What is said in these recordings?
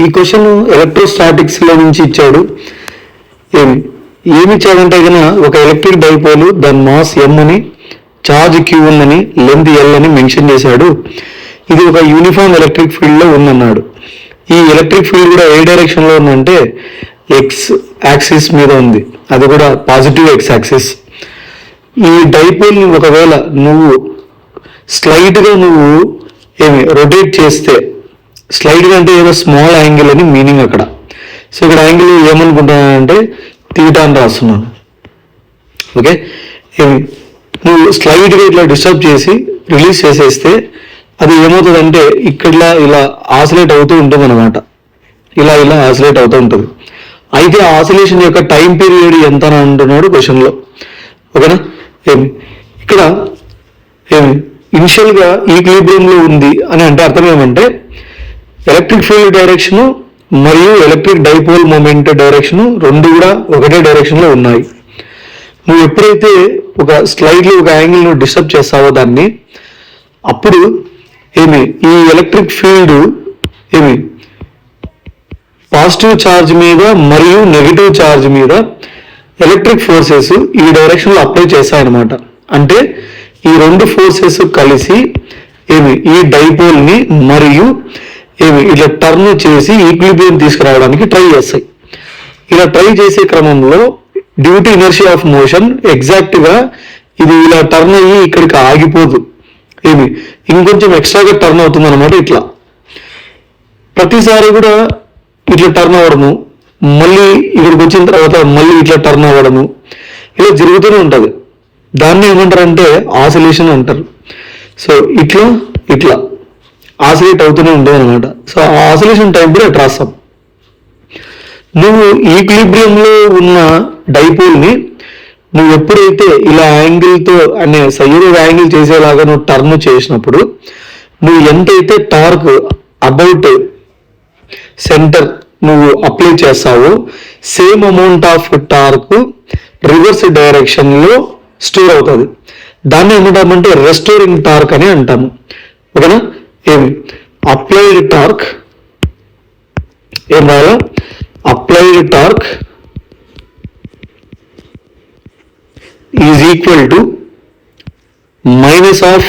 ఈ question electrostatics లో నుంచి ఇచ్చాడు. ఏమి ఇచ్చాడంటే కనుక ఒక ఎలక్ట్రిక్ డైపోల్ దాని మాస్ m అని, ఛార్జ్ q ఉందని, లెంత్ l అని మెన్షన్ చేశాడు. ఇది ఒక యూనిఫామ్ ఎలక్ట్రిక్ ఫీల్డ్ లో ఉందన్నాడు. ఈ ఎలక్ట్రిక్ ఫీల్డ్ కూడా ఏ డైరెక్షన్ లో ఉందంటే ఎక్స్ యాక్సిస్ మీద ఉంది, అది కూడా పాజిటివ్ ఎక్స్ యాక్సిస్. ఈ డైపోల్ ని ఒకవేళ నువ్వు స్లైడ్ గా రొటేట్ చేస్తే, స్లైడ్ అంటే ఏదో స్మాల్ యాంగిల్ అని మీనింగ్ అక్కడ. సో ఇక్కడ యాంగిల్ ఏమనుకుంటున్నానంటే తీటా అని రాస్తున్నాను. ఓకే, నువ్వు స్లైడ్గా ఇట్లా డిస్టర్బ్ చేసి రిలీజ్ చేసేస్తే అది ఏమవుతుందంటే ఇక్కడ ఇలా ఆసిలేట్ అవుతూ ఉంటుంది అనమాట. ఇలా ఆసిలేట్ అవుతూ ఉంటుంది. అయితే ఆసిలేషన్ యొక్క టైం పీరియడ్ ఎంత అని అంటున్నాడు క్వశ్చన్లో. ఓకేనా, ఇక్కడ ఇనిషియల్గా ఈక్విలిబ్రియంలో ఉంది అని అంటే అర్థం ఏమంటే ఎలక్ట్రిక్ ఫీల్డ్ డైరెక్షన్ మరియు ఎలక్ట్రిక్ డైపోల్ మూమెంట్ డైరెక్షన్ రెండు కూడా ఒకటే డైరెక్షన్లో ఉన్నాయి. నువ్వు ఎప్పుడైతే ఒక స్లైడ్లో ఒక యాంగిల్ను డిస్టర్బ్ చేస్తావో దాన్ని, అప్పుడు ఈ ఎలక్ట్రిక్ ఫీల్డ్ పాజిటివ్ ఛార్జ్ మీద మరియు నెగిటివ్ ఛార్జ్ మీద ఎలక్ట్రిక్ ఫోర్సెస్ ఈ డైరెక్షన్లో అప్లై చేస్తాయన్నమాట. అంటే ఈ రెండు ఫోర్సెస్ కలిసి ఈ డైపోల్ని మరియు ఇట్లా టర్న్ చేసి ఈక్విలిబ్రియం తీసుకురావడానికి ట్రై చేస్తాయి. ఇలా ట్రై చేసే క్రమంలో due to inertia of motion ఎగ్జాక్ట్గా ఇది ఇలా టర్న్ అయ్యి ఇక్కడికి ఆగిపోదు, ఇంకొంచెం ఎక్స్ట్రాగా టర్న్ అవుతుంది అనమాట. ఇట్లా ప్రతిసారి కూడా ఇట్లా టర్న్ అవ్వడము, మళ్ళీ ఇక్కడికి వచ్చిన తర్వాత మళ్ళీ ఇట్లా టర్న్ అవ్వడము, ఇలా జరుగుతూనే ఉంటుంది. దాన్ని ఏమంటారంటే ఆసిలేషన్ అంటారు. సో ఇట్లా ఆసిలేట్ అవుతూనే ఉంటుంది అనమాట. సో ఆ ఆసిలేషన్ టైం కూడా ఇట్లా రాస్తాం. నువ్వు ఈక్విలిబ్రియంలో ఉన్న డైపోల్ని నువ్వు ఎప్పుడైతే ఇలా యాంగిల్తో అనే సైడ్ యాంగిల్ చేసేలాగా నువ్వు టర్న్ చేసినప్పుడు నువ్వు ఎంతైతే టార్క్ అబౌట్ సెంటర్ నువ్వు అప్లై చేస్తావో same amount of torque reverse డైరెక్షన్లో స్టోర్ అవుతుంది. దాన్ని ఏమంటామంటే రెస్టోరింగ్ టార్క్ అని అంటాము. ఓకేనా, అప్లైడ్ టార్క్ రాయాలా? Applied torque is equal to minus of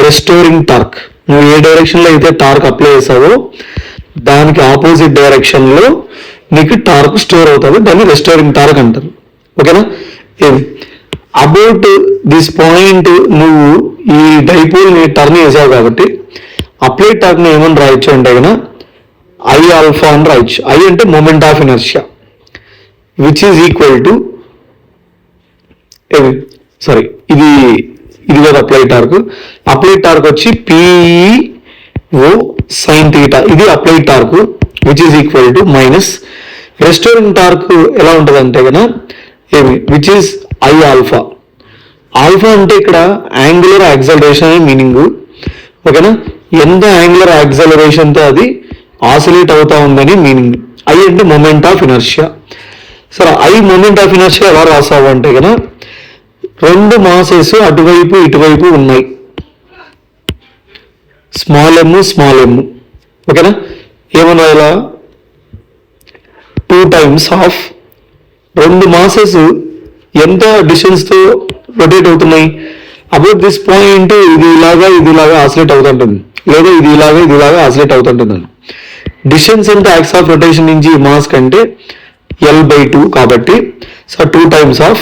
restoring torque. నువ్వు ఏ డైరెక్షన్లో అయితే టార్క్ అప్లై చేసావో దానికి ఆపోజిట్ డైరెక్షన్లో నీకు టార్క్ స్టోర్ అవుతుంది. దాన్ని రెస్టోరింగ్ టార్క్ అంటారు. ఓకేనా, అబౌట్ దిస్ పాయింట్ నువ్వు ఈ డైపోల్ని టర్న్ చేసావు కాబట్టి అప్లైడ్ టార్క్ని ఏమని రాయొచ్చు అంటే కనుక ఐ ఆల్ఫా అని రాయొచ్చు. ఐ అంటే moment of inertia which is equal to ఇది కదా అప్లైడ్ టార్క్. అప్లైడ్ టార్క్ వచ్చి PO sin θ, ఇది applied torque which is equal to minus restoring torque ఎలా ఉంటుంది అంటే కనుక which is I alpha. Alpha అంటే ఇక్కడ యాంగులర్ యాక్సలరేషన్ అనే మీనింగ్. ఓకేనా, ఎంత యాంగులర్ యాక్సలరేషన్తో అది ఆసిలేట్ అవుతా ఉందని మీనింగ్. ఐ అంటే మూమెంట్ ఆఫ్ ఇనర్షియా. సరే, ఐ మూమెంట్ ఆఫ్ ఇనర్షియా ఎలా రాసావు అంటే కనుక రెండు మాసెస్ అటువైపు ఇటువైపు ఉన్నాయి, స్మాల్ ఎమ్. ఓకేనా, ఏమన్నా ఇలా 2 times ఆఫ్ రెండు మాసెస్ ఎంత డిస్టెన్స్తో రొటేట్ అవుతున్నాయి. అబౌట్ దిస్ పాయింట్ ఇది ఇలాగా ఆసిలేట్ అవుతుంటుంది, లేదా ఇది ఇలాగా ఆసిలేట్ అవుతుంటుంది. డిస్టెన్స్ అంటే యాక్స్ ఆఫ్ రొటేషన్ నుంచి మాస్ కంటే L/2 కాబట్టి so 2 times of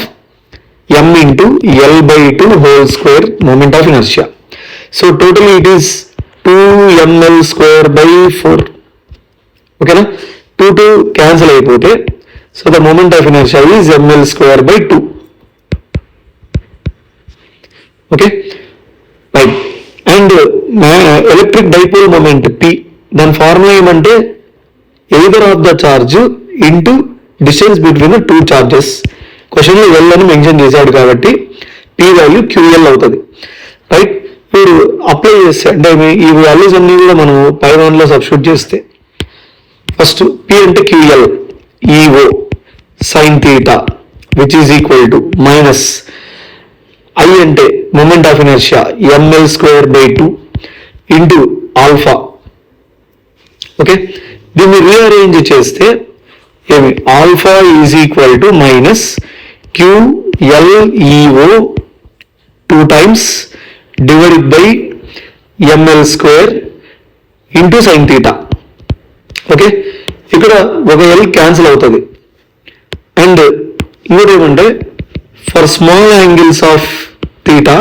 m into L/2 whole square moment of inertia. So totally it is 2ml²/4. ఓకేనా, 2 క్యాన్సిల్ అయిపోతే so the moment of inertia is ml²/2. Okay, right. And electric dipole moment P, దాని formula ఏమంటే either of the charge into distance between 2 charges. క్వశ్చన్లో L అని mention చేశాడు కాబట్టి P value QL అవుతుంది. Right, మీరు అప్లై చేస్తే అంటే ఈ వాల్యూస్ అన్నీ కూడా మనం పై1లో సబ్స్టిట్యూట్ చేస్తే ఫస్ట్ P అంటే QL EO sin θ which is equal to minus I అంటే moment of inertia ml²/2 into alpha. Okay, దీన్ని రీఅరేంజ్ చేస్తే ఏమి alpha is equal to minus QLEO 2 times divided by ML square into sin theta. Okay, ఇక్కడ ఒక L cancel అవుతుంది. And ఇంకోటి ఏమంటే for small angles of theta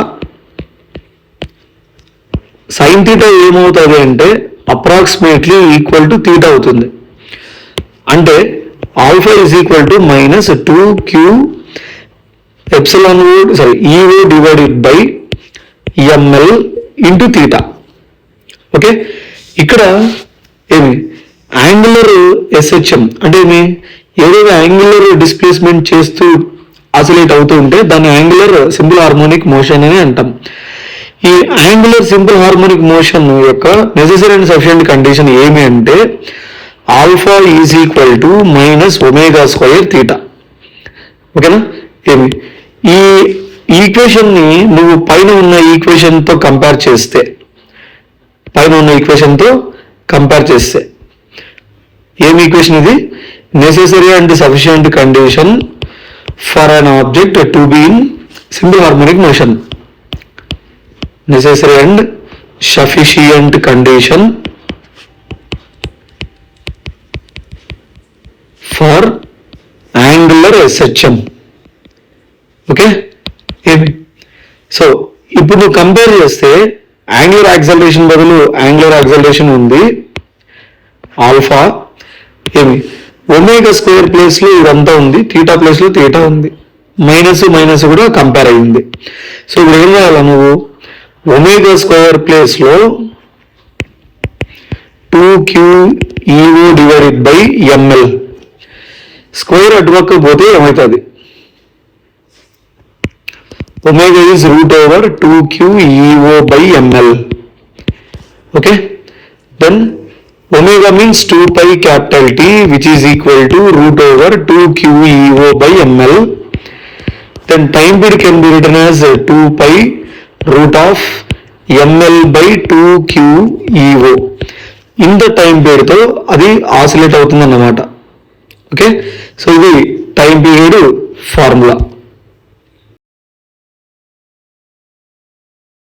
sine theta ఏమవుతుంది అంటే అప్రాక్సిమేట్లీ ఈక్వల్ టు థీటా అవుతుంది. అంటే alpha is equal to minus 2Q epsilon EO divided by ML into theta. Okay, ఇక్కడ ఏమి యాంగులర్ SHM అంటే ఏమి ఏదైనా యాంగులర్ డిస్ప్లేస్మెంట్ చేస్తూ ఆసిలేట్ అవుతూ ఉంటే దాన్ని యాంగులర్ సింపుల్ హార్మోనిక్ మోషన్ అని అంటాం. ఈ యాంగులర్ సింపుల్ హార్మోనిక్ మోషన్ యొక్క నెసెసరీ అండ్ సఫిషియెంట్ కండిషన్ ఏమి అంటే alpha is equal to minus omega square theta. ఓకేనా, ఏమి ఈ ఈక్వేషన్ని నువ్వు పైన ఉన్న ఈక్వేషన్తో కంపేర్ చేస్తే ఏమి ఈక్వేషన్ ఇది? Necessary and sufficient condition for an object to be in simple harmonic motion. Necessary and sufficient condition for angular SHM. Okay, so ఇప్పుడు నువ్వు కంపేర్ చేస్తే యాంగులర్ యాక్సలరేషన్ బదులు యాంగులర్ యాక్సలరేషన్ ఉంది ఆల్ఫా, ఏమి ఒమేగా స్క్వేర్ ప్లేస్ లో ఇదంతా ఉంది, theta place లో థీటా ఉంది, మైనస్ కూడా కంపేర్ అయ్యింది. సో ఇప్పుడు ఏం చేయాలి నువ్వు? ఒమేగా స్క్వేర్ ప్లేస్ లో 2QEO divided by ML square అటుపక్క పోతే ఏమవుతుంది? Omega is root over 2QEO by ML. Okay, then omega means 2 pi capital T which is equal to root over 2QEO by ML. Then time period can be written as 2 pi root of ML by 2QEO. In the time period తో అది oscillate అవుతుంది అన్నమాట. Okay, so ఇది time period formula.